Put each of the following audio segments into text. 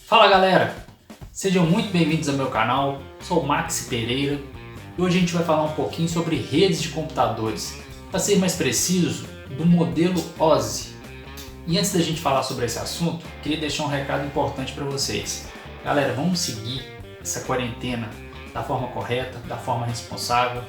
Fala galera, sejam muito bem-vindos ao meu canal, sou o Maxi Pereira e hoje a gente vai falar um pouquinho sobre redes de computadores, para ser mais preciso, do modelo OSI. E antes da gente falar sobre esse assunto, queria deixar um recado importante para vocês. Galera, vamos seguir essa quarentena da forma correta, da forma responsável,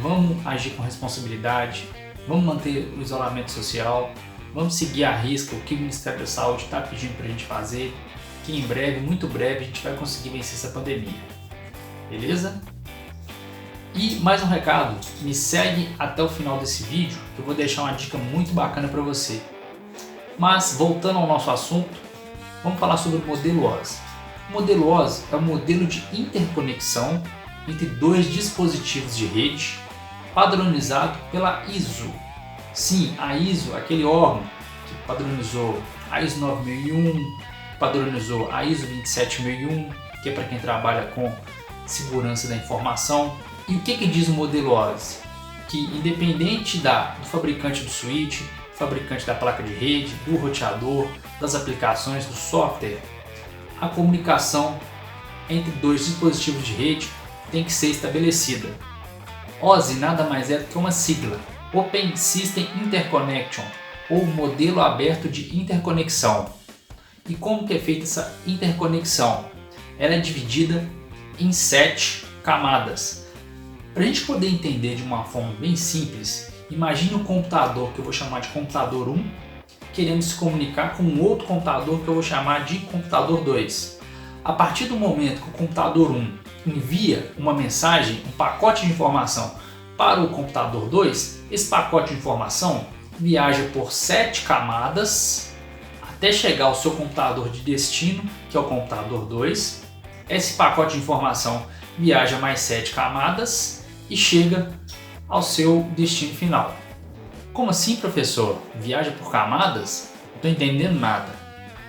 vamos agir com responsabilidade, vamos manter o isolamento social, vamos seguir à risca o que o Ministério da Saúde está pedindo para a gente fazer, que em breve, muito breve, a gente vai conseguir vencer essa pandemia. Beleza? E mais um recado, me segue até o final desse vídeo, que eu vou deixar uma dica muito bacana para você. Mas, voltando ao nosso assunto, vamos falar sobre o modelo OSI. O modelo OSI é um modelo de interconexão entre dois dispositivos de rede, padronizado pela ISO. Sim, a ISO, aquele órgão que padronizou a ISO 9001, padronizou a ISO 27001, que é para quem trabalha com segurança da informação. E o que diz o modelo OSI? Que independente do fabricante do switch, do fabricante da placa de rede, do roteador, das aplicações, do software, a comunicação entre dois dispositivos de rede tem que ser estabelecida. OSI nada mais é do que uma sigla, Open System Interconnection, ou modelo aberto de interconexão. E como que é feita essa interconexão? Ela é dividida em 7 camadas. Para a gente poder entender de uma forma bem simples, imagine um computador que eu vou chamar de computador 1, querendo se comunicar com um outro computador que eu vou chamar de computador 2. A partir do momento que o computador 1 envia uma mensagem, um pacote de informação para o computador 2, esse pacote de informação viaja por 7 camadas até chegar ao seu computador de destino, que é o computador 2. Esse pacote de informação viaja mais 7 camadas e chega ao seu destino final. Como assim, professor? Viaja por camadas? Não estou entendendo nada.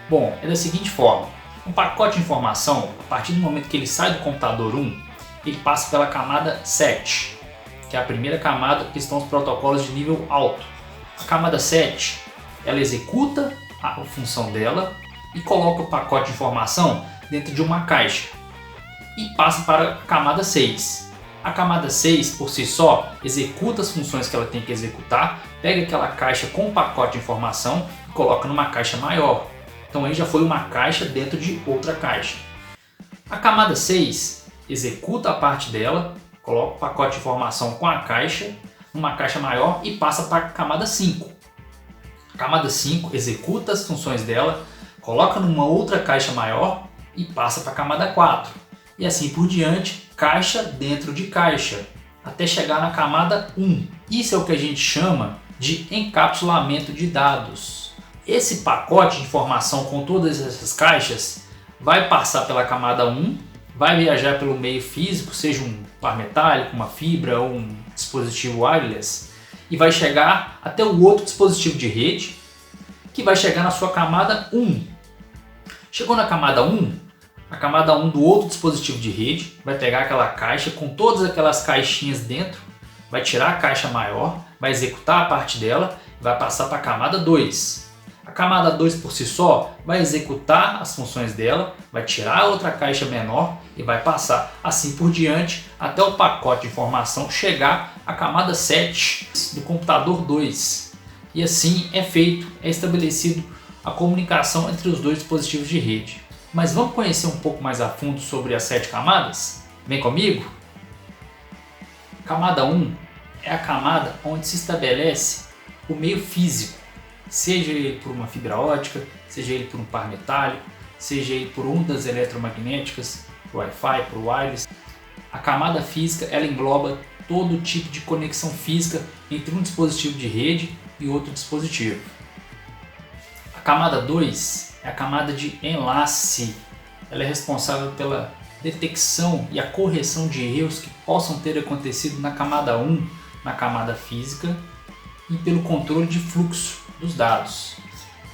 Bom, é da seguinte forma. Um pacote de informação, a partir do momento que ele sai do computador 1, ele passa pela camada 7, que é a primeira camada que estão os protocolos de nível alto. A camada 7, ela executa a função dela e coloca o pacote de informação dentro de uma caixa e passa para a camada 6. A camada 6, por si só, executa as funções que ela tem que executar, pega aquela caixa com o pacote de informação e coloca numa caixa maior. Então aí já foi uma caixa dentro de outra caixa. A camada 6 executa a parte dela, coloca o pacote de informação com a caixa, numa caixa maior e passa para a camada 5. A camada 5 executa as funções dela, coloca numa outra caixa maior e passa para a camada 4. E assim por diante, caixa dentro de caixa, até chegar na camada 1. Isso é o que a gente chama de encapsulamento de dados. Esse pacote de informação com todas essas caixas vai passar pela camada 1, vai viajar pelo meio físico, seja um par metálico, uma fibra ou um dispositivo wireless, e vai chegar até o outro dispositivo de rede, que vai chegar na sua camada 1. Chegou na camada 1, a camada 1 do outro dispositivo de rede vai pegar aquela caixa com todas aquelas caixinhas dentro, vai tirar a caixa maior, vai executar a parte dela e vai passar para a camada 2. A camada 2 por si só vai executar as funções dela, vai tirar a outra caixa menor e vai passar assim por diante até o pacote de informação chegar à camada 7 do computador 2. E assim é estabelecido a comunicação entre os dois dispositivos de rede. Mas vamos conhecer um pouco mais a fundo sobre as 7 camadas? Vem comigo? Camada 1 é a camada onde se estabelece o meio físico, seja ele por uma fibra ótica, seja ele por um par metálico, seja ele por ondas eletromagnéticas, por Wi-Fi, por wireless. A camada física ela engloba todo tipo de conexão física entre um dispositivo de rede e outro dispositivo. A camada 2 é a camada de enlace. Ela é responsável pela detecção e a correção de erros que possam ter acontecido na camada 1, na camada física, e pelo controle de fluxo dos dados.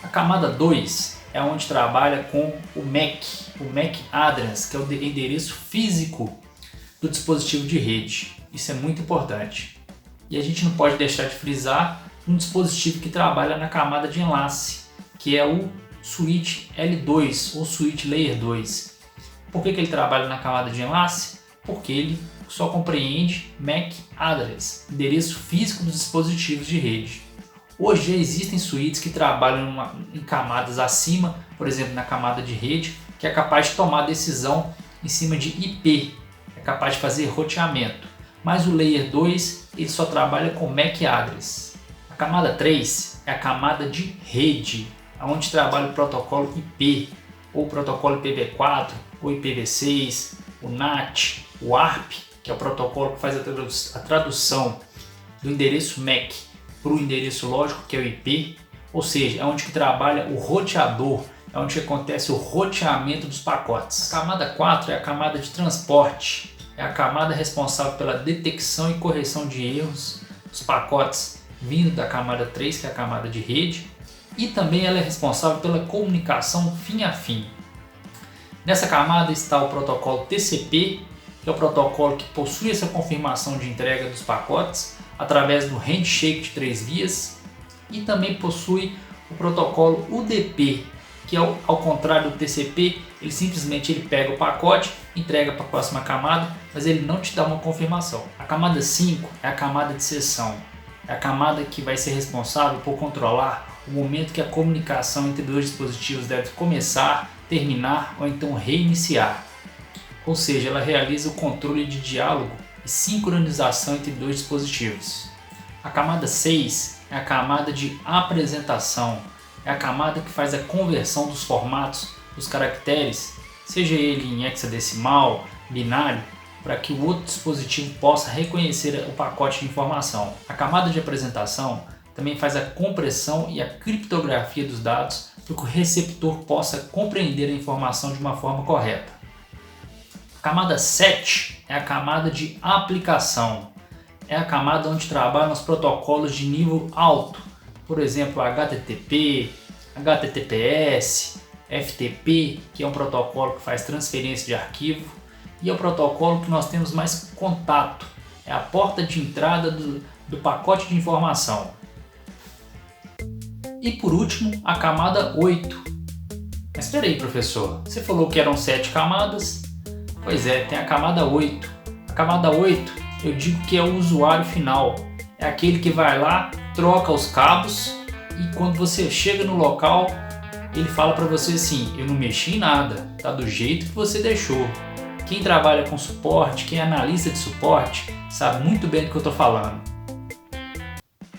A camada 2 é onde trabalha com o MAC address, que é o endereço físico do dispositivo de rede. Isso é muito importante. E a gente não pode deixar de frisar um dispositivo que trabalha na camada de enlace, que é o switch L2 ou switch Layer 2. Por que ele trabalha na camada de enlace? Porque ele só compreende MAC address, endereço físico dos dispositivos de rede. Hoje já existem switches que trabalham em camadas acima, por exemplo na camada de rede, que é capaz de tomar decisão em cima de IP, é capaz de fazer roteamento. Mas o Layer 2 ele só trabalha com MAC address. A camada 3 é a camada de rede, onde trabalha o protocolo IP, ou o protocolo IPv4, ou IPv6, o NAT, o ARP, que é o protocolo que faz a tradução do endereço MAC para o endereço lógico, que é o IP, ou seja, é onde que trabalha o roteador, é onde acontece o roteamento dos pacotes. A camada 4 é a camada de transporte, é a camada responsável pela detecção e correção de erros dos pacotes vindo da camada 3, que é a camada de rede, e também ela é responsável pela comunicação fim a fim. Nessa camada está o protocolo TCP, que é o protocolo que possui essa confirmação de entrega dos pacotes através do handshake de 3 vias, e também possui o protocolo UDP, que ao contrário do TCP, ele simplesmente pega o pacote, entrega para a próxima camada, mas ele não te dá uma confirmação. A camada 5 é a camada de sessão, é a camada que vai ser responsável por controlar o momento que a comunicação entre dois dispositivos deve começar, terminar ou então reiniciar. Ou seja, ela realiza o controle de diálogo e sincronização entre dois dispositivos. A camada 6 é a camada de apresentação, é a camada que faz a conversão dos formatos dos caracteres, seja ele em hexadecimal, binário, para que o outro dispositivo possa reconhecer o pacote de informação. A camada de apresentação também faz a compressão e a criptografia dos dados para que o receptor possa compreender a informação de uma forma correta. A camada 7 é a camada de aplicação, é a camada onde trabalham os protocolos de nível alto, por exemplo HTTP, HTTPS, FTP, que é um protocolo que faz transferência de arquivo, e é o protocolo que nós temos mais contato, é a porta de entrada do pacote de informação. E por último, a camada 8. Mas espera aí, professor, você falou que eram 7 camadas? Pois é, tem a camada 8. A camada 8 eu digo que é o usuário final, é aquele que vai lá, troca os cabos e quando você chega no local, ele fala para você assim: eu não mexi em nada, tá do jeito que você deixou. Quem trabalha com suporte, quem é analista de suporte, sabe muito bem do que eu estou falando.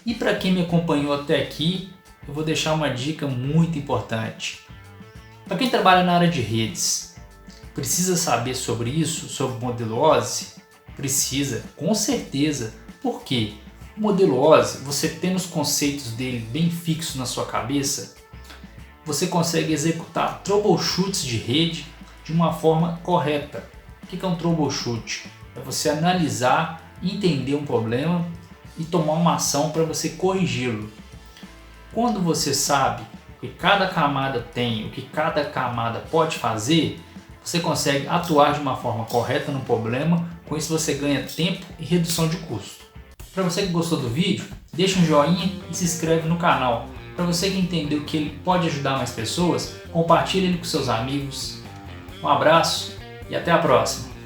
E para quem me acompanhou até aqui, eu vou deixar uma dica muito importante. Para quem trabalha na área de redes, precisa saber sobre isso, sobre o modelo OSI? Precisa, com certeza. Por quê? O modelo OSI, você tendo os conceitos dele bem fixos na sua cabeça, você consegue executar troubleshoots de rede de uma forma correta. O que é um troubleshoot? É você analisar, entender um problema e tomar uma ação para você corrigi-lo. Quando você sabe o que cada camada tem, o que cada camada pode fazer, você consegue atuar de uma forma correta no problema. Com isso você ganha tempo e redução de custo. Para você que gostou do vídeo, deixa um joinha e se inscreve no canal. Para você que entendeu que ele pode ajudar mais pessoas, compartilhe ele com seus amigos. Um abraço e até a próxima!